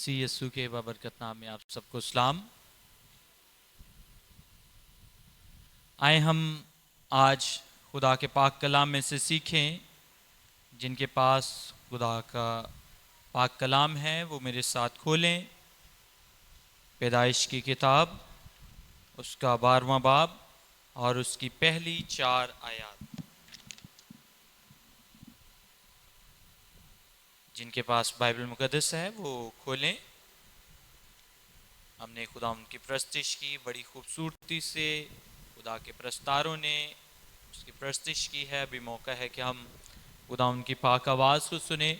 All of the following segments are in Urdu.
مسیح یسوع کے بابرکت نام میں آپ سب کو سلام۔ آئے ہم آج خدا کے پاک کلام میں سے سیکھیں۔ جن کے پاس خدا کا پاک کلام ہے وہ میرے ساتھ کھولیں۔ پیدائش کی کتاب، اس کا 12واں باب اور اس کی پہلی 4 آیات۔ جن کے پاس بائبل مقدس ہے وہ کھولیں۔ ہم نے خدا ان کی پرستش کی بڑی خوبصورتی سے، خدا کے پرستاروں نے اس کی پرستش کی ہے۔ ابھی موقع ہے کہ ہم خدا ان کی پاک آواز کو سنیں۔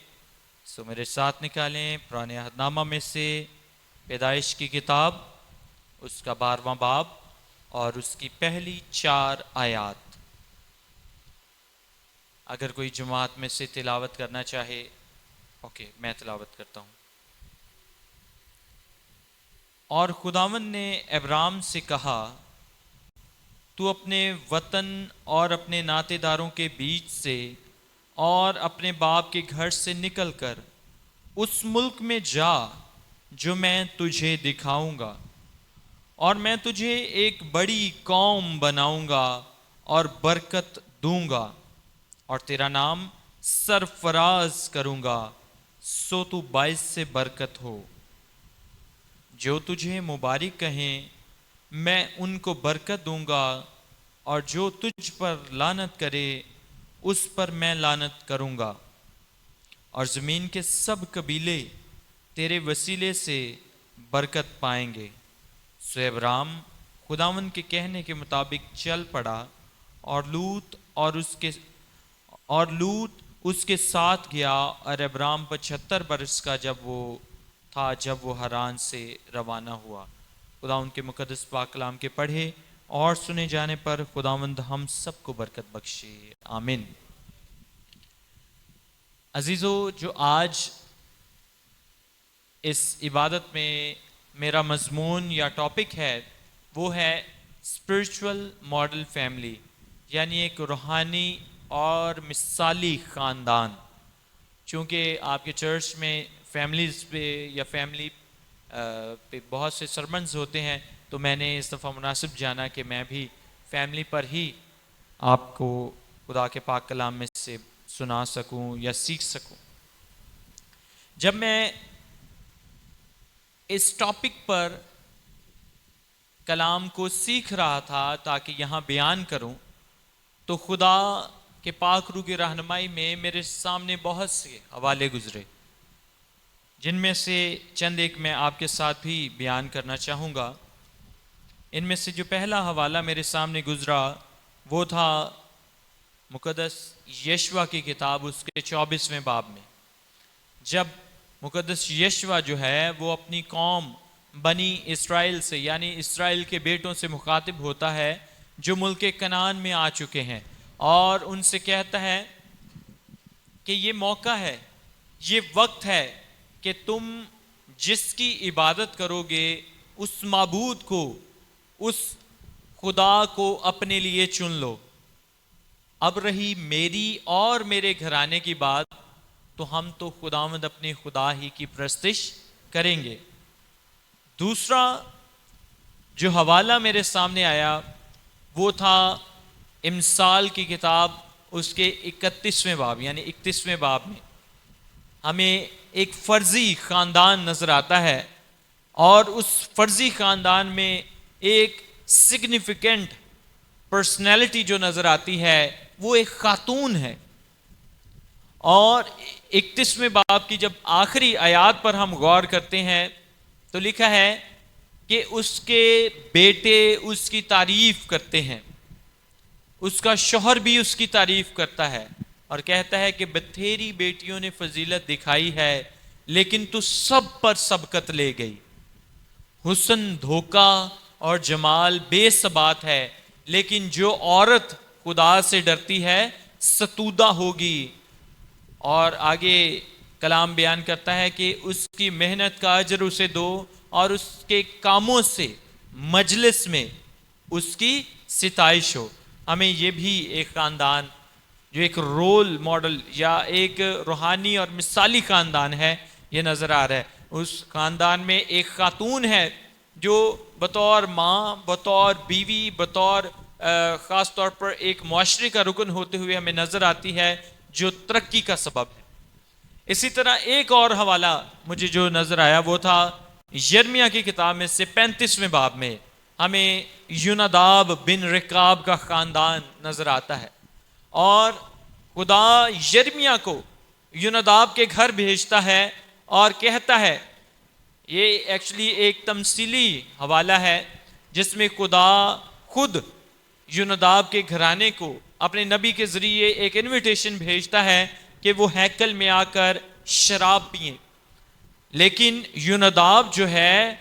سو میرے ساتھ نکالیں پرانے عہد نامہ میں سے پیدائش کی کتاب، اس کا 12واں باب اور اس کی پہلی 4 آیات۔ اگر کوئی جماعت میں سے تلاوت کرنا چاہے، اوکے میں تلاوت کرتا ہوں۔ اور خداوند نے ابرام سے کہا، تو اپنے وطن اور اپنے ناطے داروں کے بیچ سے اور اپنے باپ کے گھر سے نکل کر اس ملک میں جا جو میں تجھے دکھاؤں گا، اور میں تجھے ایک بڑی قوم بناؤں گا اور برکت دوں گا، اور تیرا نام سرفراز کروں گا، سو تو باعث سے برکت ہو۔ جو تجھے مبارک کہیں میں ان کو برکت دوں گا، اور جو تجھ پر لعنت کرے اس پر میں لعنت کروں گا، اور زمین کے سب قبیلے تیرے وسیلے سے برکت پائیں گے۔ سو ابرام خداوند کے کہنے کے مطابق چل پڑا، اور لوط اس کے ساتھ گیا، اور ابرام 75 برس کا جب وہ حران سے روانہ ہوا۔ خدا ان کے مقدس پاک کلام کے پڑھے اور سنے جانے پر خداوند ہم سب کو برکت بخشے، آمین۔ عزیزو، جو آج اس عبادت میں میرا مضمون یا ٹاپک ہے وہ ہے اسپرچول ماڈل فیملی، یعنی ایک روحانی اور مثالی خاندان۔ چونکہ آپ کے چرچ میں فیملیز پہ یا فیملی پہ بہت سے سرمنز ہوتے ہیں، تو میں نے اس دفعہ مناسب جانا کہ میں بھی فیملی پر ہی آپ کو خدا کے پاک کلام میں سے سنا سکوں یا سیکھ سکوں۔ جب میں اس ٹاپک پر کلام کو سیکھ رہا تھا تاکہ یہاں بیان کروں، تو خدا کہ پاک روح کی رہنمائی میں میرے سامنے بہت سے حوالے گزرے، جن میں سے چند ایک میں آپ کے ساتھ بھی بیان کرنا چاہوں گا۔ ان میں سے جو پہلا حوالہ میرے سامنے گزرا وہ تھا مقدس یشوع کی کتاب، اس کے 24ویں باب میں، جب مقدس یشوع جو ہے وہ اپنی قوم بنی اسرائیل سے یعنی اسرائیل کے بیٹوں سے مخاطب ہوتا ہے جو ملک کنعان میں آ چکے ہیں، اور ان سے کہتا ہے کہ یہ موقع ہے، یہ وقت ہے کہ تم جس کی عبادت کرو گے اس معبود کو، اس خدا کو اپنے لیے چن لو۔ اب رہی میری اور میرے گھرانے کی بات، تو ہم تو خداوند اپنے خدا ہی کی پرستش کریں گے۔ دوسرا جو حوالہ میرے سامنے آیا وہ تھا امثال کی کتاب، اس کے 31ویں باب یعنی 31ویں باب میں ہمیں ایک فرضی خاندان نظر آتا ہے، اور اس فرضی خاندان میں ایک سگنیفیکنٹ پرسنالٹی جو نظر آتی ہے وہ ایک خاتون ہے۔ اور 31ویں باب کی جب آخری آیات پر ہم غور کرتے ہیں تو لکھا ہے کہ اس کے بیٹے اس کی تعریف کرتے ہیں، اس کا شوہر بھی اس کی تعریف کرتا ہے، اور کہتا ہے کہ بتھیری بیٹیوں نے فضیلت دکھائی ہے لیکن تو سب پر سبقت لے گئی۔ حسن دھوکہ اور جمال بے ثبات ہے، لیکن جو عورت خدا سے ڈرتی ہے ستودہ ہوگی۔ اور آگے کلام بیان کرتا ہے کہ اس کی محنت کا اجر اسے دو، اور اس کے کاموں سے مجلس میں اس کی ستائش ہو۔ ہمیں یہ بھی ایک خاندان جو ایک رول ماڈل یا ایک روحانی اور مثالی خاندان ہے یہ نظر آ رہا ہے۔ اس خاندان میں ایک خاتون ہے جو بطور ماں، بطور بیوی، بطور خاص طور پر ایک معاشرے کا رکن ہوتے ہوئے ہمیں نظر آتی ہے، جو ترقی کا سبب ہے۔ اسی طرح ایک اور حوالہ مجھے جو نظر آیا وہ تھا یرمیہ کی کتاب میں سے 35ویں باب میں ہمیں یوناداب بن رکاب کا خاندان نظر آتا ہے، اور خدا یرمیہ کو یوناداب کے گھر بھیجتا ہے اور کہتا ہے، یہ ایکچولی ایک تمثیلی حوالہ ہے جس میں خدا خود یوناداب کے گھرانے کو اپنے نبی کے ذریعے ایک انویٹیشن بھیجتا ہے کہ وہ ہیکل میں آ کر شراب پئیں، لیکن یوناداب جو ہے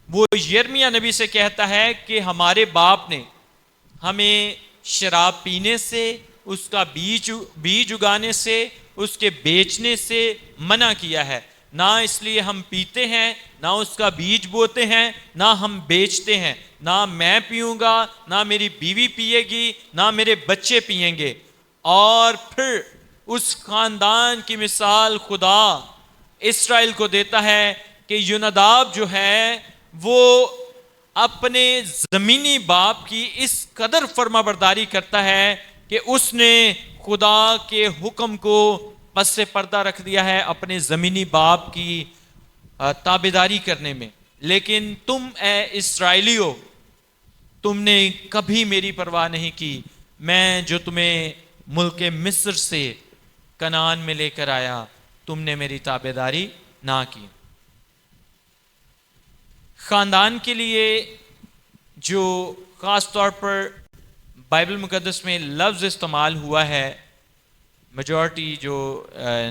وہ یرمیہ نبی سے کہتا ہے کہ ہمارے باپ نے ہمیں شراب پینے سے، اس کا بیج اگانے سے، اس کے بیچنے سے منع کیا ہے، نہ اس لیے ہم پیتے ہیں، نہ اس کا بیج بوتے ہیں، نہ ہم بیچتے ہیں، نہ میں پیوں گا، نہ میری بیوی پیے گی، نہ میرے بچے پئیں گے۔ اور پھر اس خاندان کی مثال خدا اسرائیل کو دیتا ہے کہ یوناداب جو ہے وہ اپنے زمینی باپ کی اس قدر فرما برداری کرتا ہے کہ اس نے خدا کے حکم کو پس پردہ رکھ دیا ہے اپنے زمینی باپ کی تابعداری کرنے میں۔ لیکن تم اے اسرائیلیو، تم نے کبھی میری پرواہ نہیں کی، میں جو تمہیں ملک مصر سے کنعان میں لے کر آیا، تم نے میری تابعداری نہ کی۔ خاندان کے لیے جو خاص طور پر بائبل مقدس میں لفظ استعمال ہوا ہے، میجورٹی جو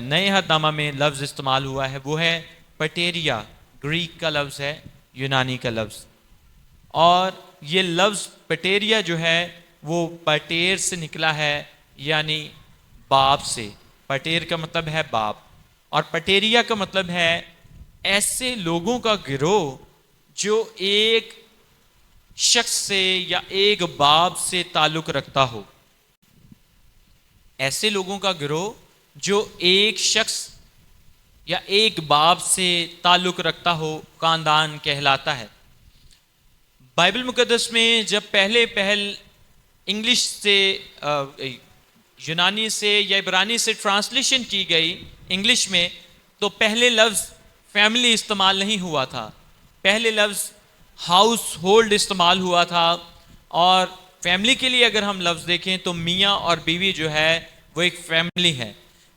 نئے عہد نامہ میں لفظ استعمال ہوا ہے وہ ہے پٹیریا، گریک کا لفظ ہے، یونانی کا لفظ، اور یہ لفظ پٹیریا جو ہے وہ پٹیر سے نکلا ہے، یعنی باپ سے۔ پٹیر کا مطلب ہے باپ، اور پٹیریا کا مطلب ہے ایسے لوگوں کا گروہ جو ایک شخص سے یا ایک باپ سے تعلق رکھتا ہو۔ ایسے لوگوں کا گروہ جو ایک شخص یا ایک باپ سے تعلق رکھتا ہو خاندان کہلاتا ہے۔ بائبل مقدس میں جب پہل انگلش سے یونانی سے یا عبرانی سے ٹرانسلیشن کی گئی انگلش میں، تو پہلے لفظ فیملی استعمال نہیں ہوا تھا، پہلے لفظ ہاؤس ہولڈ استعمال ہوا تھا۔ اور فیملی کے لیے اگر ہم لفظ دیکھیں تو میاں اور بیوی جو ہے وہ ایک فیملی ہے،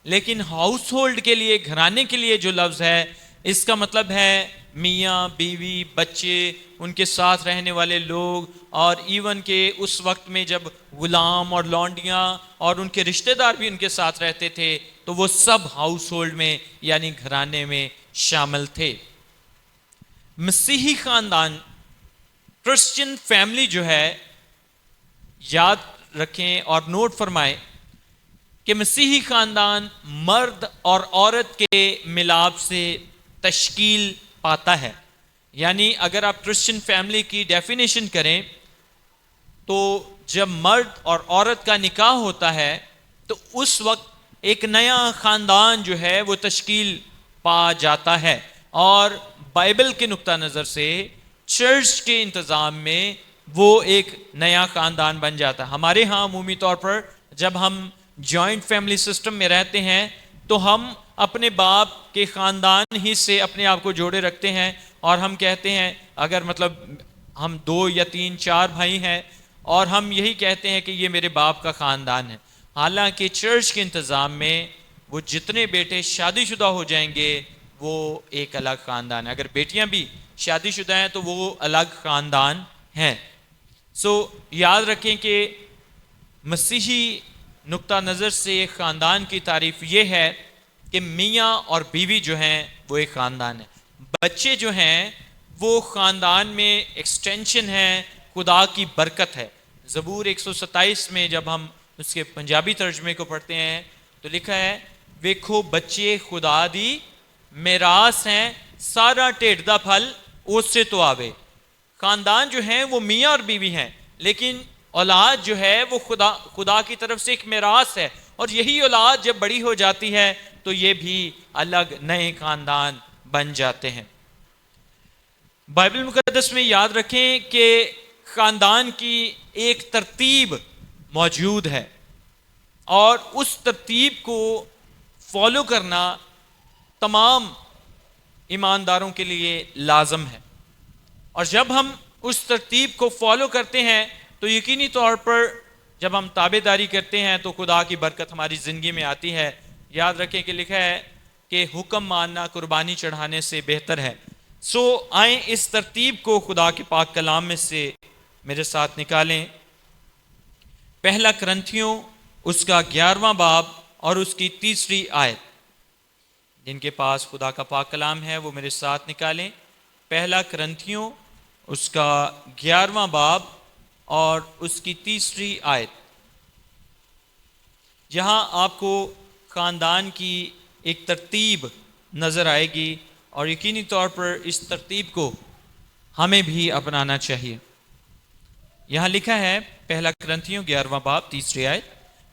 لیکن ہاؤس ہولڈ کے لیے، گھرانے کے لیے جو لفظ ہے اس کا مطلب ہے میاں، بیوی، بچے، ان کے ساتھ رہنے والے لوگ، اور ایون کہ اس وقت میں جب غلام اور لونڈیاں اور ان کے رشتہ دار بھی ان کے ساتھ رہتے تھے تو وہ سب ہاؤس ہولڈ میں یعنی گھرانے میں شامل تھے۔ مسیحی خاندان، کرسچن فیملی جو ہے، یاد رکھیں اور نوٹ فرمائیں کہ مسیحی خاندان مرد اور عورت کے ملاپ سے تشکیل پاتا ہے۔ یعنی اگر آپ کرسچن فیملی کی ڈیفینیشن کریں تو جب مرد اور عورت کا نکاح ہوتا ہے تو اس وقت ایک نیا خاندان جو ہے وہ تشکیل پا جاتا ہے، اور بائبل کے نقطہ نظر سے چرچ کے انتظام میں وہ ایک نیا خاندان بن جاتا ہے۔ ہمارے ہاں عمومی طور پر جب ہم جوائنٹ فیملی سسٹم میں رہتے ہیں تو ہم اپنے باپ کے خاندان ہی سے اپنے آپ کو جوڑے رکھتے ہیں، اور ہم کہتے ہیں اگر مطلب ہم 2 یا 3 4 بھائی ہیں اور ہم یہی کہتے ہیں کہ یہ میرے باپ کا خاندان ہے، حالانکہ چرچ کے انتظام میں وہ جتنے بیٹے شادی شدہ ہو جائیں گے وہ ایک الگ خاندان ہے، اگر بیٹیاں بھی شادی شدہ ہیں تو وہ الگ خاندان ہیں۔ یاد رکھیں کہ مسیحی نقطہ نظر سے خاندان کی تعریف یہ ہے کہ میاں اور بیوی جو ہیں وہ ایک خاندان ہے، بچے جو ہیں وہ خاندان میں ایکسٹینشن ہے، خدا کی برکت ہے۔ زبور 127 میں جب ہم اس کے پنجابی ترجمے کو پڑھتے ہیں تو لکھا ہے، ویکھو بچے خدا دی میراث ہیں، سارا ٹیڈ دا پھل اس سے تو آوے۔ خاندان جو ہیں وہ میاں اور بیوی ہیں، لیکن اولاد جو ہے وہ خدا کی طرف سے ایک میراث ہے، اور یہی اولاد جب بڑی ہو جاتی ہے تو یہ بھی الگ نئے خاندان بن جاتے ہیں۔ بائبل مقدس میں یاد رکھیں کہ خاندان کی ایک ترتیب موجود ہے اور اس ترتیب کو فالو کرنا تمام ایمانداروں کے لیے لازم ہے، اور جب ہم اس ترتیب کو فالو کرتے ہیں تو یقینی طور پر جب ہم تابع داری کرتے ہیں تو خدا کی برکت ہماری زندگی میں آتی ہے۔ یاد رکھیں کہ لکھا ہے کہ حکم ماننا قربانی چڑھانے سے بہتر ہے۔ آئیں اس ترتیب کو خدا کے پاک کلام میں سے میرے ساتھ نکالیں۔ پہلا کرنتھیوں اس کا 11واں باب اور اس کی 3 آیت، جن کے پاس خدا کا پاک کلام ہے وہ میرے ساتھ نکالیں۔ پہلا کرنتھیوں اس کا 11واں باب اور اس کی 3 آیت، جہاں آپ کو خاندان کی ایک ترتیب نظر آئے گی اور یقینی طور پر اس ترتیب کو ہمیں بھی اپنانا چاہیے۔ یہاں لکھا ہے پہلا کرنتھیوں 11واں باب 3 آیت،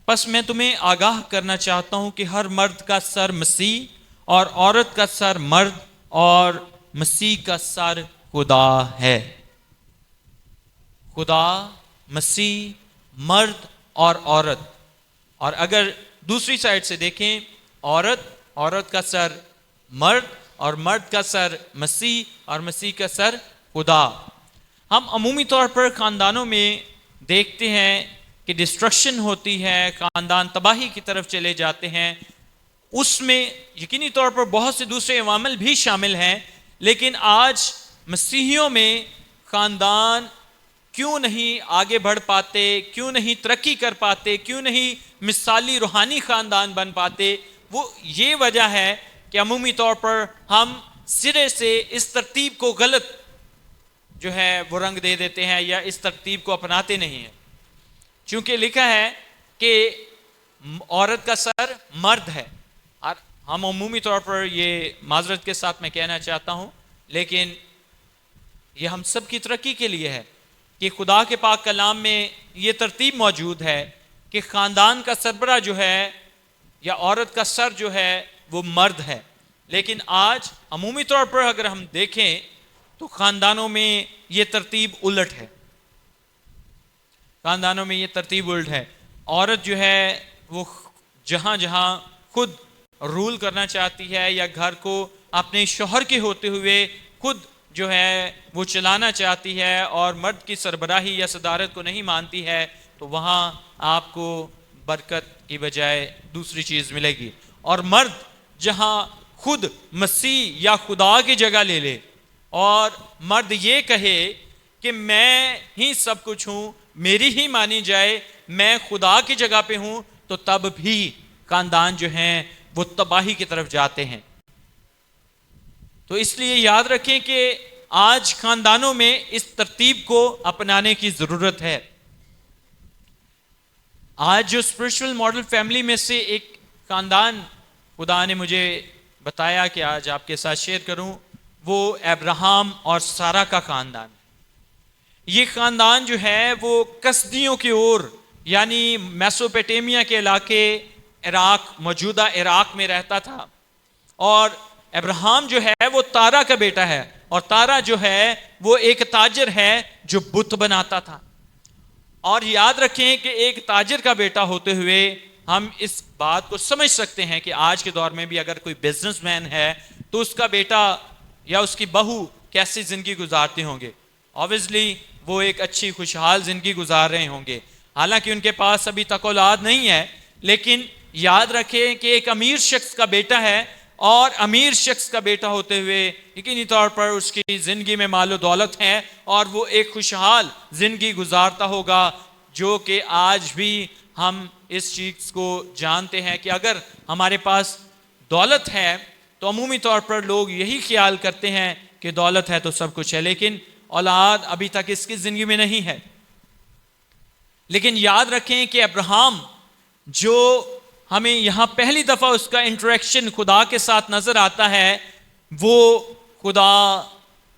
پس میں تمہیں آگاہ کرنا چاہتا ہوں کہ ہر مرد کا سر مسیح اور عورت کا سر مرد اور مسیح کا سر خدا ہے۔ خدا، مسیح، مرد اور عورت، اور اگر دوسری سائڈ سے دیکھیں عورت کا سر مرد اور مرد کا سر مسیح اور مسیح کا سر خدا۔ ہم عمومی طور پر خاندانوں میں دیکھتے ہیں کہ ڈسٹرکشن ہوتی ہے، خاندان تباہی کی طرف چلے جاتے ہیں۔ اس میں یقینی طور پر بہت سے دوسرے عوامل بھی شامل ہیں، لیکن آج مسیحیوں میں خاندان کیوں نہیں آگے بڑھ پاتے، کیوں نہیں ترقی کر پاتے، کیوں نہیں مثالی روحانی خاندان بن پاتے؟ وہ یہ وجہ ہے کہ عمومی طور پر ہم سرے سے اس ترتیب کو غلط جو ہے وہ رنگ دے دیتے ہیں یا اس ترتیب کو اپناتے نہیں ہیں۔ چونکہ لکھا ہے کہ عورت کا سر مرد ہے، اور ہم عمومی طور پر یہ معذرت کے ساتھ میں کہنا چاہتا ہوں، لیکن یہ ہم سب کی ترقی کے لیے ہے کہ خدا کے پاک کلام میں یہ ترتیب موجود ہے کہ خاندان کا سربراہ جو ہے یا عورت کا سر جو ہے وہ مرد ہے۔ لیکن آج عمومی طور پر اگر ہم دیکھیں تو خاندانوں میں یہ ترتیب الٹ ہے، خاندانوں میں یہ ترتیب الٹ ہے۔ عورت جو ہے وہ جہاں جہاں خود رول کرنا چاہتی ہے یا گھر کو اپنے شوہر کے ہوتے ہوئے خود جو ہے وہ چلانا چاہتی ہے اور مرد کی سربراہی یا صدارت کو نہیں مانتی ہے، تو وہاں آپ کو برکت کی بجائے دوسری چیز ملے گی۔ اور مرد جہاں خود مسیح یا خدا کی جگہ لے لے اور مرد یہ کہے کہ میں ہی سب کچھ ہوں، میری ہی مانی جائے، میں خدا کی جگہ پہ ہوں، تو تب بھی خاندان جو ہیں وہ تباہی کی طرف جاتے ہیں۔ تو اس لیے یاد رکھیں کہ آج خاندانوں میں اس ترتیب کو اپنانے کی ضرورت ہے۔ آج جو اسپرچول ماڈل فیملی میں سے ایک خاندان خدا نے مجھے بتایا کہ آج آپ کے ساتھ شیئر کروں، وہ ابراہم اور سارہ کا خاندان۔ یہ خاندان جو ہے وہ کسدیوں کی اور یعنی میسوپوٹیمیا کے علاقے عراق، موجودہ عراق میں رہتا تھا، اور ابراہم جو ہے وہ تارا کا بیٹا ہے، اور تارا جو ہے وہ ایک تاجر ہے جو بت بناتا تھا۔ اور یاد رکھیں کہ ایک تاجر کا بیٹا ہوتے ہوئے ہم اس بات کو سمجھ سکتے ہیں کہ آج کے دور میں بھی اگر کوئی بزنس مین ہے تو اس کا بیٹا یا اس کی بہو کیسی زندگی گزارتے ہوں گے۔ obviously وہ ایک اچھی خوشحال زندگی گزار رہے ہوں گے، حالانکہ ان کے پاس ابھی تک اولاد نہیں ہے، لیکن یاد رکھیں کہ ایک امیر شخص کا بیٹا ہے، اور امیر شخص کا بیٹا ہوتے ہوئے یقینی طور پر اس کی زندگی میں مال و دولت ہے اور وہ ایک خوشحال زندگی گزارتا ہوگا، جو کہ آج بھی ہم اس چیز کو جانتے ہیں کہ اگر ہمارے پاس دولت ہے تو عمومی طور پر لوگ یہی خیال کرتے ہیں کہ دولت ہے تو سب کچھ ہے، لیکن اولاد ابھی تک اس کی زندگی میں نہیں ہے۔ لیکن یاد رکھیں کہ ابراہم جو ہمیں یہاں پہلی دفعہ اس کا انٹریکشن خدا کے ساتھ نظر آتا ہے، وہ خدا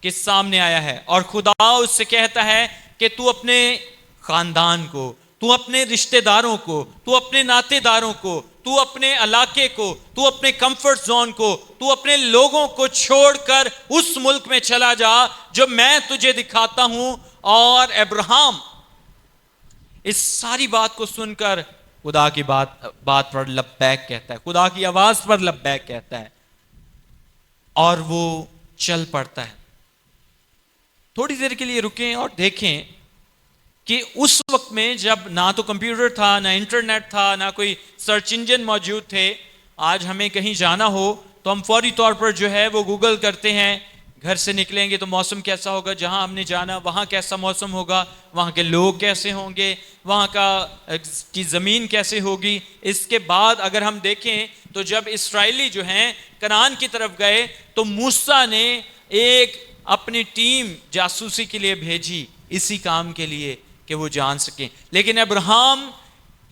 کے سامنے آیا ہے اور خدا اس سے کہتا ہے کہ تو اپنے خاندان کو، تو اپنے رشتہ داروں کو، تو اپنے ناطے داروں کو، تو اپنے علاقے کو, تو اپنے کمفرٹ زون کو, تو اپنے لوگوں کو چھوڑ کر اس ملک میں چلا جا جو میں تجھے دکھاتا ہوں. اور ابراہیم اس ساری بات کو سن کر خدا کی بات پر لبیک کہتا ہے, خدا کی آواز پر لبیک کہتا ہے, اور وہ چل پڑتا ہے. تھوڑی دیر کے لیے رکیں اور دیکھیں کہ اس وقت میں جب نہ تو کمپیوٹر تھا, نہ انٹرنیٹ تھا, نہ کوئی سرچ انجن موجود تھے. آج ہمیں کہیں جانا ہو تو ہم فوری طور پر جو ہے وہ گوگل کرتے ہیں, گھر سے نکلیں گے تو موسم کیسا ہوگا, جہاں ہم نے جانا وہاں کیسا موسم ہوگا, وہاں کے لوگ کیسے ہوں گے, وہاں کی زمین کیسے ہوگی. اس کے بعد اگر ہم دیکھیں تو جب اسرائیلی جو ہیں کنعان کی طرف گئے تو موسیٰ نے ایک اپنی ٹیم جاسوسی کے لیے بھیجی, اسی کام کے لیے کہ وہ جان سکیں. لیکن ابراہیم,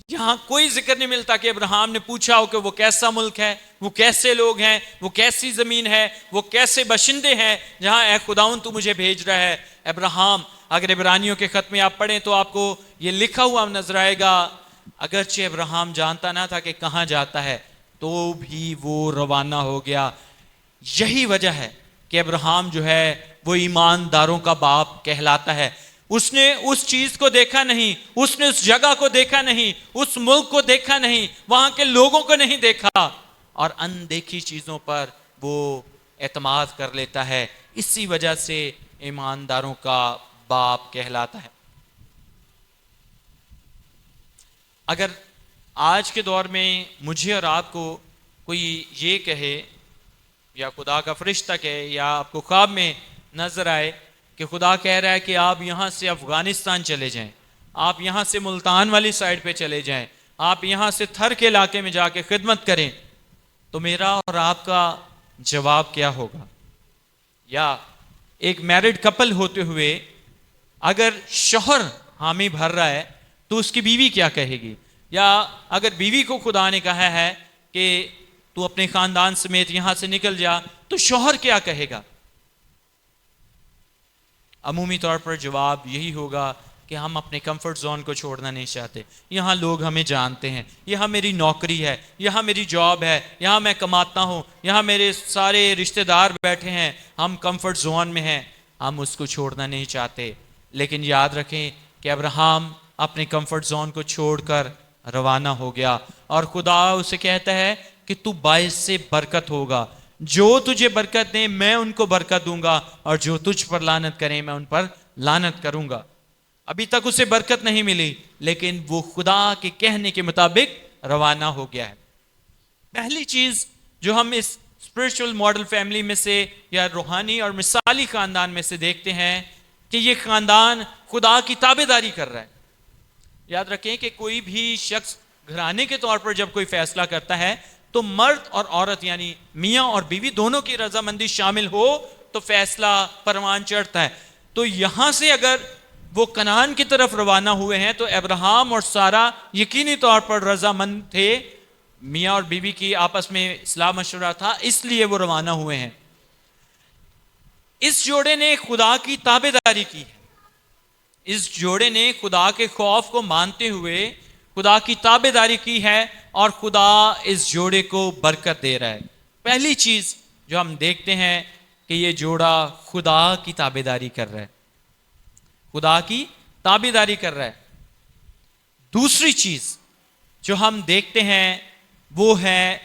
یہاں کوئی ذکر نہیں ملتا کہ ابراہیم نے پوچھا ہو کہ وہ کیسا ملک ہے, وہ کیسے لوگ ہیں, وہ کیسی زمین ہے, وہ کیسے باشندے ہیں جہاں اے خداوند تو مجھے بھیج رہا ہے. ابراہیم, اگر عبرانیوں کے خط میں آپ پڑھیں تو آپ کو یہ لکھا ہوا نظر آئے گا, اگرچہ ابراہیم جانتا نہ تھا کہ کہاں جاتا ہے تو بھی وہ روانہ ہو گیا. یہی وجہ ہے کہ ابراہیم جو ہے وہ ایمانداروں کا باپ کہلاتا ہے. اس نے اس چیز کو دیکھا نہیں, اس نے اس جگہ کو دیکھا نہیں, اس ملک کو دیکھا نہیں, وہاں کے لوگوں کو نہیں دیکھا, اور اندیکھی چیزوں پر وہ اعتماد کر لیتا ہے. اسی وجہ سے ایمانداروں کا باپ کہلاتا ہے. اگر آج کے دور میں مجھے اور آپ کو کوئی یہ کہے, یا خدا کا فرشتہ کہے, یا آپ کو خواب میں نظر آئے کہ خدا کہہ رہا ہے کہ آپ یہاں سے افغانستان چلے جائیں, آپ یہاں سے ملتان والی سائڈ پہ چلے جائیں, آپ یہاں سے تھر کے علاقے میں جا کے خدمت کریں, تو میرا اور آپ کا جواب کیا ہوگا؟ یا ایک میرڈ کپل ہوتے ہوئے اگر شوہر حامی بھر رہا ہے تو اس کی بیوی کیا کہے گی؟ یا اگر بیوی کو خدا نے کہا ہے کہ تو اپنے خاندان سمیت یہاں سے نکل جا, تو شوہر کیا کہے گا؟ عمومی طور پر جواب یہی ہوگا کہ ہم اپنے کمفرٹ زون کو چھوڑنا نہیں چاہتے. یہاں لوگ ہمیں جانتے ہیں, یہاں میری نوکری ہے, یہاں میری جاب ہے, یہاں میں کماتا ہوں, یہاں میرے سارے رشتہ دار بیٹھے ہیں, ہم کمفرٹ زون میں ہیں, ہم اس کو چھوڑنا نہیں چاہتے. لیکن یاد رکھیں کہ ابراہیم اپنے کمفرٹ زون کو چھوڑ کر روانہ ہو گیا, اور خدا اسے کہتا ہے کہ تو باعث سے برکت ہوگا, جو تجھے برکت دیں میں ان کو برکت دوں گا, اور جو تجھ پر لعنت کریں میں ان پر لعنت کروں گا. ابھی تک اسے برکت نہیں ملی, لیکن وہ خدا کے کہنے کے مطابق روانہ ہو گیا ہے. پہلی چیز جو ہم اس اسپرچول ماڈل فیملی میں سے, یا روحانی اور مثالی خاندان میں سے دیکھتے ہیں کہ یہ خاندان خدا کی تابعداری کر رہا ہے. یاد رکھیں کہ کوئی بھی شخص گھرانے کے طور پر جب کوئی فیصلہ کرتا ہے تو مرد اور عورت یعنی میاں اور بیوی دونوں کی رضامندی شامل ہو تو فیصلہ پروان چڑھتا ہے. تو یہاں سے اگر وہ کنعان کی طرف روانہ ہوئے ہیں تو ابراہیم اور سارہ یقینی طور پر رضامند تھے, میاں اور بیوی کی آپس میں اصلاح مشورہ تھا, اس لیے وہ روانہ ہوئے ہیں. اس جوڑے نے خدا کی تابعداری کی ہے, اس جوڑے نے خدا کے خوف کو مانتے ہوئے خدا کی تابعداری کی ہے, اور خدا اس جوڑے کو برکت دے رہا ہے. پہلی چیز جو ہم دیکھتے ہیں کہ یہ جوڑا خدا کی تابعداری کر رہا ہے, خدا کی تابعداری کر رہا ہے. دوسری چیز جو ہم دیکھتے ہیں وہ ہے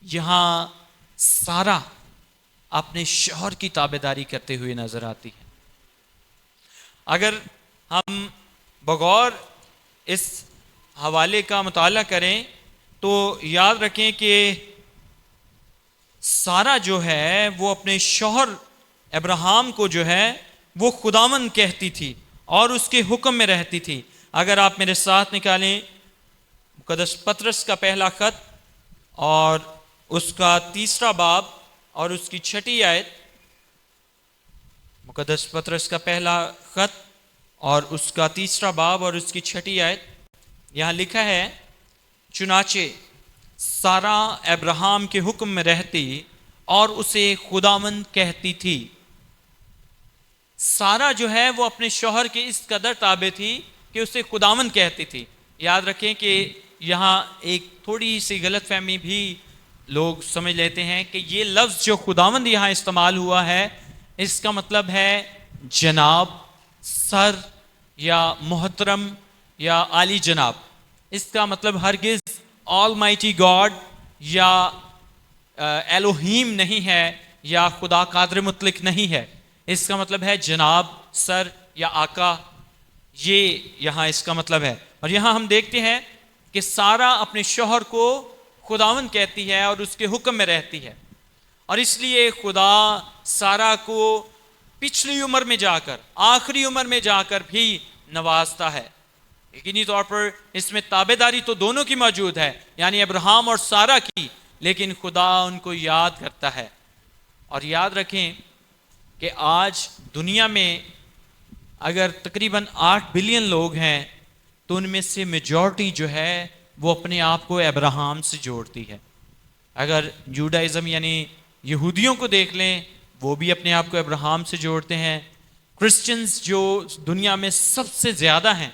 یہاں سارہ اپنے شوہر کی تابعداری کرتے ہوئے نظر آتی ہے. اگر ہم بغور اس حوالے کا مطالعہ کریں تو یاد رکھیں کہ سارہ جو ہے وہ اپنے شوہر ابراہیم کو جو ہے وہ خداوند کہتی تھی اور اس کے حکم میں رہتی تھی. اگر آپ میرے ساتھ نکالیں مقدس پطرس کا پہلا خط اور اس کا 3 باب اور اس کی 6 آیت. مقدس پطرس کا پہلا خط اور اس کا 3 باب اور اس کی 6 آیت. یہاں لکھا ہے, چنانچہ سارہ ابراہیم کے حکم میں رہتی اور اسے خداوند کہتی تھی. سارہ جو ہے وہ اپنے شوہر کے اس قدر تابع تھی کہ اسے خداوند کہتی تھی. یاد رکھیں کہ یہاں ایک تھوڑی سی غلط فہمی بھی لوگ سمجھ لیتے ہیں کہ یہ لفظ جو خداوند یہاں استعمال ہوا ہے اس کا مطلب ہے جناب، سر یا محترم یا عالی جناب. اس کا مطلب ہرگز آل مائٹی گاڈ یا الوہیم نہیں ہے یا خدا قادر مطلق نہیں ہے. اس کا مطلب ہے جناب، سر یا آقا. یہ یہاں اس کا مطلب ہے. اور یہاں ہم دیکھتے ہیں کہ سارا اپنے شوہر کو خداوند کہتی ہے اور اس کے حکم میں رہتی ہے، اور اس لیے خدا سارا کو پچھلی عمر میں جا کر، آخری عمر میں جا کر بھی نوازتا ہے. یقینی طور پر اس میں تابعداری تو دونوں کی موجود ہے، یعنی ابراہیم اور سارا کی، لیکن خدا ان کو یاد کرتا ہے. اور یاد رکھیں کہ آج دنیا میں اگر تقریباً 8 بلین لوگ ہیں تو ان میں سے میجورٹی جو ہے وہ اپنے آپ کو ابراہیم سے جوڑتی ہے. اگر جوڈائزم یعنی یہودیوں کو دیکھ لیں، وہ بھی اپنے آپ کو ابراہیم سے جوڑتے ہیں. کرسچنز جو دنیا میں سب سے زیادہ ہیں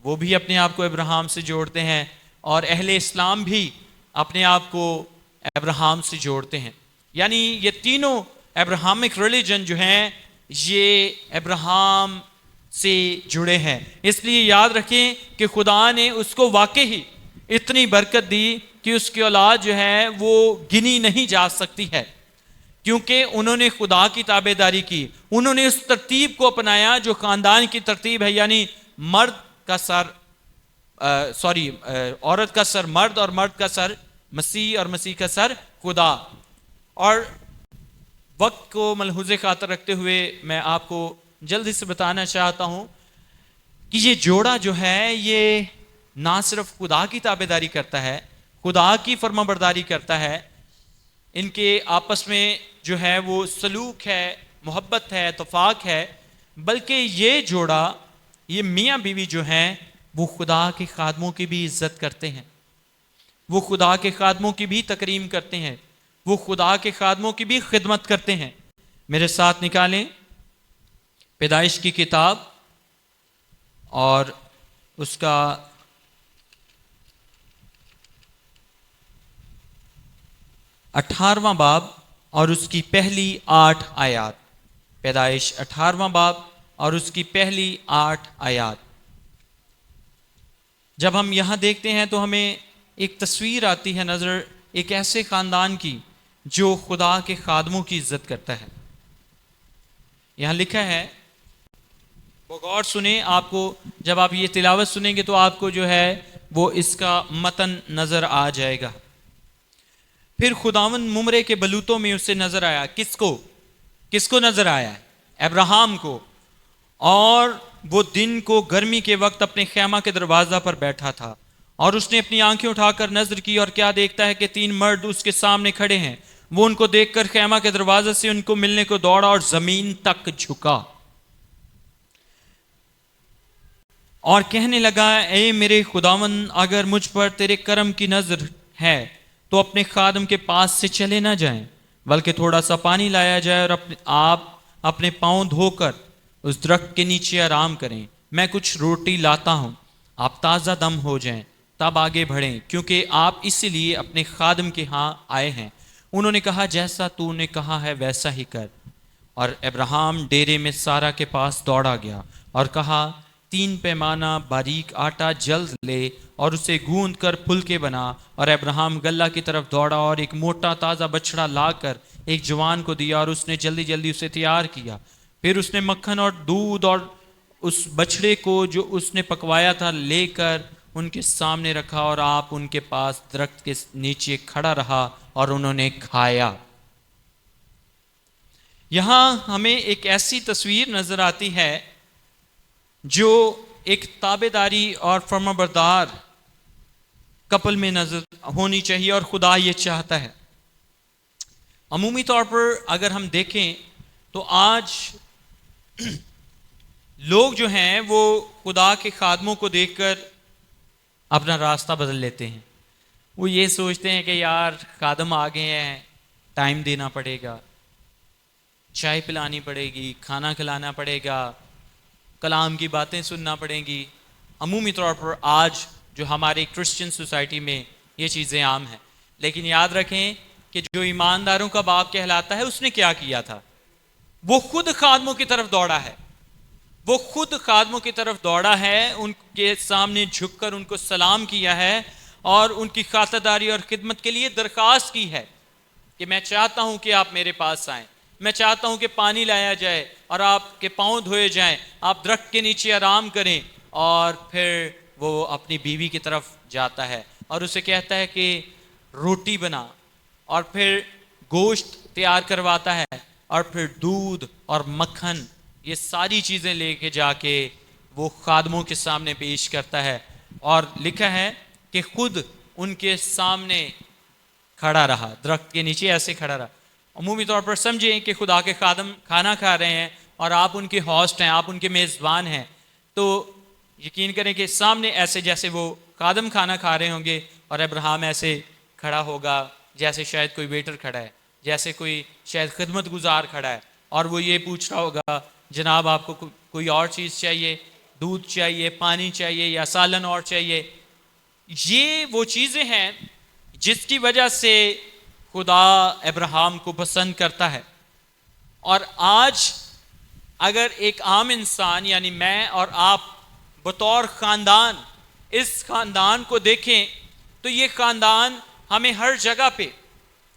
وہ بھی اپنے آپ کو ابراہیم سے جوڑتے ہیں، اور اہل اسلام بھی اپنے آپ کو ابراہیم سے جوڑتے ہیں. یعنی یہ تینوں ابراہمک ریلیجن جو ہیں یہ ابراہیم سے جڑے ہیں. اس لیے یاد رکھیں کہ خدا نے اس کو واقعی اتنی برکت دی کہ اس کی اولاد جو ہے وہ گنی نہیں جا سکتی ہے، کیونکہ انہوں نے خدا کی تابعداری کی. انہوں نے اس ترتیب کو اپنایا جو خاندان کی ترتیب ہے، یعنی مرد کا سر عورت کا سر مرد اور مرد کا سر مسیح اور مسیح کا سر خدا. اور وقت کو ملحوظ خاطر رکھتے ہوئے میں آپ کو جلدی سے بتانا چاہتا ہوں کہ یہ جوڑا جو ہے یہ نہ صرف خدا کی تابعداری کرتا ہے، خدا کی فرما برداری کرتا ہے، ان کے آپس میں جو ہے وہ سلوک ہے، محبت ہے، اتفاق ہے، بلکہ یہ جوڑا، یہ میاں بیوی جو ہیں وہ خدا کے خادموں کی بھی عزت کرتے ہیں، وہ خدا کے خادموں کی بھی تکریم کرتے ہیں، وہ خدا کے خادموں کی بھی خدمت کرتے ہیں. میرے ساتھ نکالیں پیدائش کی کتاب اور اس کا 18واں باب اور اس کی پہلی 8 آیات. پیدائش 18واں باب اور اس کی پہلی 8 آیات. جب ہم یہاں دیکھتے ہیں تو ہمیں ایک تصویر آتی ہے نظر، ایک ایسے خاندان کی جو خدا کے خادموں کی عزت کرتا ہے. یہاں لکھا ہے، بغور سنیں، آپ کو جب آپ یہ تلاوت سنیں گے تو آپ کو جو ہے وہ اس کا متن نظر آ جائے گا. پھر خداوند ممرے کے بلوتوں میں اسے نظر آیا. کس کو نظر آیا؟ ابراہیم کو. اور وہ دن کو گرمی کے وقت اپنے خیمہ کے دروازہ پر بیٹھا تھا، اور اس نے اپنی آنکھیں اٹھا کر نظر کی، اور کیا دیکھتا ہے کہ 3 مرد اس کے سامنے کھڑے ہیں. وہ ان کو دیکھ کر خیمہ کے دروازے سے ان کو ملنے کو دوڑا اور زمین تک جھکا اور کہنے لگا، اے میرے خداوند، اگر مجھ پر تیرے کرم کی نظر ہے تو اپنے خادم کے پاس سے چلے نہ جائیں، بلکہ تھوڑا سا پانی لایا جائے اور آپ اپنے پاؤں دھو کر اس درخت کے نیچے آرام کریں. میں کچھ روٹی لاتا ہوں، آپ تازہ دم ہو جائیں، تب آگے بڑھیں، کیونکہ آپ اسی لیے اپنے خادم کے ہاں آئے ہیں. انہوں نے کہا، جیسا تو نے کہا ہے ویسا ہی کر. اور ابراہیم ڈیرے میں سارا کے پاس دوڑا گیا اور کہا، 3 پیمانہ باریک آٹا جلد لے اور اسے گوندھ کر پھلکے بنا. اور ابراہیم غلہ کی طرف دوڑا اور ایک موٹا تازہ بچڑا لا کر ایک جوان کو دیا، اور اس نے جلدی جلدی اسے تیار کیا. پھر اس نے مکھن اور دودھ اور اس بچڑے کو جو اس نے پکوایا تھا لے کر ان کے سامنے رکھا، اور آپ ان کے پاس درخت کے نیچے کھڑا رہا اور انہوں نے کھایا. یہاں ہمیں ایک ایسی تصویر نظر آتی ہے جو ایک تابعداری اور فرما بردار کپل میں نظر ہونی چاہیے، اور خدا یہ چاہتا ہے. عمومی طور پر اگر ہم دیکھیں تو آج لوگ جو ہیں وہ خدا کے خادموں کو دیکھ کر اپنا راستہ بدل لیتے ہیں. وہ یہ سوچتے ہیں کہ یار خادم آ گئے ہیں، ٹائم دینا پڑے گا، چائے پلانی پڑے گی، کھانا کھلانا پڑے گا، کلام کی باتیں سننا پڑیں گی. عمومی طور پر آج جو ہماری کرسچن سوسائٹی میں یہ چیزیں عام ہیں. لیکن یاد رکھیں کہ جو ایمانداروں کا باپ کہلاتا ہے اس نے کیا کیا تھا؟ وہ خود خادموں کی طرف دوڑا ہے. وہ خود خادموں کی طرف دوڑا ہے، ان کے سامنے جھک کر ان کو سلام کیا ہے اور ان کی خاطرداری اور خدمت کے لیے درخواست کی ہے کہ میں چاہتا ہوں کہ آپ میرے پاس آئیں، میں چاہتا ہوں کہ پانی لایا جائے اور آپ کے پاؤں دھوئے جائیں، آپ درخت کے نیچے آرام کریں. اور پھر وہ اپنی بیوی کی طرف جاتا ہے اور اسے کہتا ہے کہ روٹی بنا، اور پھر گوشت تیار کرواتا ہے، اور پھر دودھ اور مکھن، یہ ساری چیزیں لے کے جا کے وہ خادموں کے سامنے پیش کرتا ہے. اور لکھا ہے کہ خود ان کے سامنے کھڑا رہا، درخت کے نیچے ایسے کھڑا رہا. عمومی طور پر سمجھیں کہ خدا کے خادم کھانا کھا رہے ہیں اور آپ ان کے ہوسٹ ہیں، آپ ان کے میزبان ہیں، تو یقین کریں کہ سامنے ایسے جیسے وہ خادم کھانا کھا رہے ہوں گے اور ابراہیم ایسے کھڑا ہوگا جیسے شاید کوئی ویٹر کھڑا ہے، جیسے کوئی شاید خدمت گزار کھڑا ہے، اور وہ یہ پوچھ رہا ہوگا جناب آپ کو کوئی اور چیز چاہیے، دودھ چاہیے، پانی چاہیے یا سالن اور چاہیے. یہ وہ چیزیں ہیں جس کی وجہ سے خدا ابراہیم کو پسند کرتا ہے. اور آج اگر ایک عام انسان یعنی میں اور آپ بطور خاندان اس خاندان کو دیکھیں تو یہ خاندان ہمیں ہر جگہ پہ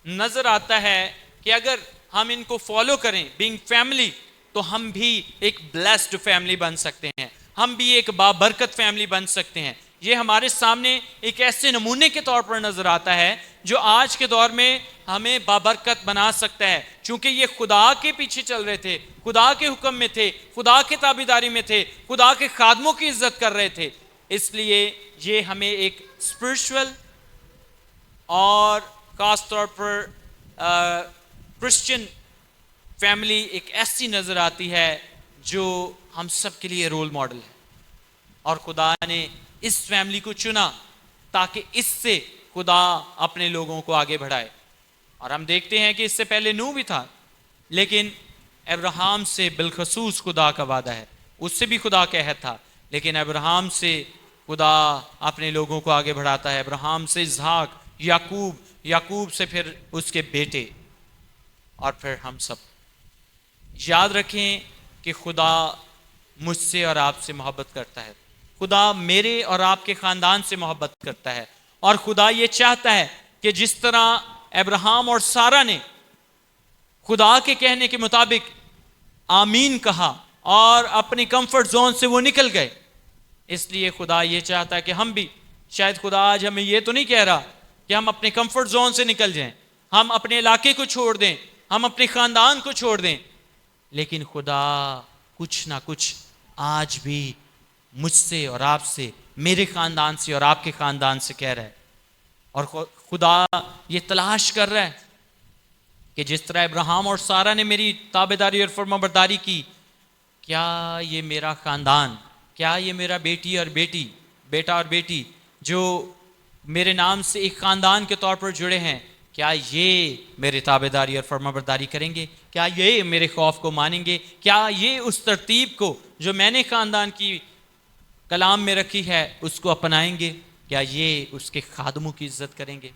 نظر آتا ہے کہ اگر ہم ان کو فالو کریں بینگ فیملی تو ہم بھی ایک بلیسڈ فیملی بن سکتے ہیں، ہم بھی ایک بابرکت فیملی بن سکتے ہیں. یہ ہمارے سامنے ایک ایسے نمونے کے طور پر نظر آتا ہے جو آج کے دور میں ہمیں بابرکت بنا سکتا ہے، چونکہ یہ خدا کے پیچھے چل رہے تھے، خدا کے حکم میں تھے، خدا کے تابعداری میں تھے، خدا کے خادموں کی عزت کر رہے تھے. اس لیے یہ ہمیں ایک اسپرچول اور خاص طور پر کرسچن فیملی ایک ایسی نظر آتی ہے جو ہم سب کے لیے رول ماڈل ہے. اور خدا نے اس فیملی کو چنا تاکہ اس سے خدا اپنے لوگوں کو آگے بڑھائے. اور ہم دیکھتے ہیں کہ اس سے پہلے نوح بھی تھا، لیکن ابراہیم سے بالخصوص خدا کا وعدہ ہے. اس سے بھی خدا کا عہد تھا، لیکن ابراہیم سے خدا اپنے لوگوں کو آگے بڑھاتا ہے. ابراہیم سے اسحاق، یعقوب، یعقوب سے پھر اس کے بیٹے، اور پھر ہم سب. یاد رکھیں کہ خدا مجھ سے اور آپ سے محبت کرتا ہے، خدا میرے اور آپ کے خاندان سے محبت کرتا ہے. اور خدا یہ چاہتا ہے کہ جس طرح ابراہیم اور سارہ نے خدا کے کہنے کے مطابق آمین کہا اور اپنی کمفرٹ زون سے وہ نکل گئے، اس لیے خدا یہ چاہتا ہے کہ ہم بھی، شاید خدا آج ہمیں یہ تو نہیں کہہ رہا کہ ہم اپنے کمفرٹ زون سے نکل جائیں، ہم اپنے علاقے کو چھوڑ دیں، ہم اپنے خاندان کو چھوڑ دیں، لیکن خدا کچھ نہ کچھ آج بھی مجھ سے اور آپ سے، میرے خاندان سے اور آپ کے خاندان سے کہہ رہا ہے. اور خدا یہ تلاش کر رہا ہے کہ جس طرح ابراہیم اور سارہ نے میری تابعداری اور فرمانبرداری کی، کیا یہ میرا خاندان، کیا یہ میرا بیٹی اور بیٹی، بیٹا اور بیٹی جو میرے نام سے ایک خاندان کے طور پر جڑے ہیں، کیا یہ میرے تابعداری اور فرمانبرداری کریں گے؟ کیا یہ میرے خوف کو مانیں گے؟ کیا یہ اس ترتیب کو جو میں نے خاندان کی کلام میں رکھی ہے اس کو اپنائیں گے؟ کیا یہ اس کے خادموں کی عزت کریں گے؟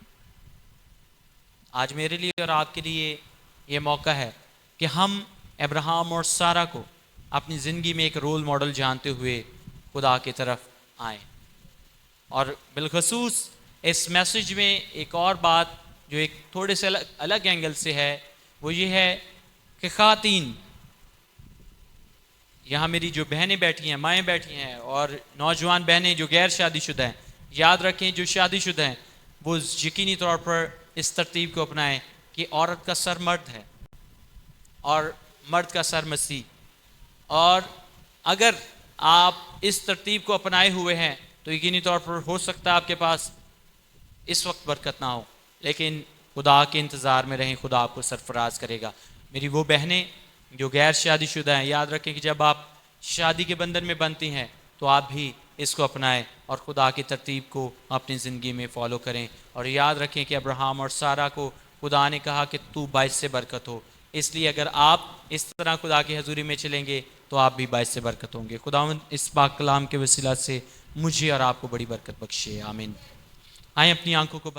آج میرے لیے اور آپ کے لیے یہ موقع ہے کہ ہم ابراہیم اور سارہ کو اپنی زندگی میں ایک رول ماڈل جانتے ہوئے خدا کی طرف آئیں. اور بالخصوص اس میسج میں ایک اور بات جو ایک تھوڑے سے الگ اینگل سے ہے، وہ یہ ہے کہ خواتین، یہاں میری جو بہنیں بیٹھی ہیں، مائیں بیٹھی ہیں، اور نوجوان بہنیں جو غیر شادی شدہ ہیں، یاد رکھیں جو شادی شدہ ہیں وہ یقینی طور پر اس ترتیب کو اپنائیں کہ عورت کا سر مرد ہے اور مرد کا سر مسیح. اور اگر آپ اس ترتیب کو اپنائے ہوئے ہیں تو یقینی طور پر ہو سکتا ہے آپ کے پاس اس وقت برکت نہ ہو، لیکن خدا کے انتظار میں رہیں، خدا آپ کو سرفراز کرے گا. میری وہ بہنیں جو غیر شادی شدہ ہیں، یاد رکھیں کہ جب آپ شادی کے بندھن میں بنتی ہیں تو آپ بھی اس کو اپنائیں اور خدا کی ترتیب کو اپنی زندگی میں فالو کریں. اور یاد رکھیں کہ ابراہیم اور سارہ کو خدا نے کہا کہ تو باعث سے برکت ہو، اس لیے اگر آپ اس طرح خدا کی حضوری میں چلیں گے تو آپ بھی باعث برکت ہوں گے۔ خداوند اس پاک کلام کے وسیلہ سے مجھے اور آپ کو بڑی برکت بخشے، آمین۔ آئیں اپنی آنکھوں کو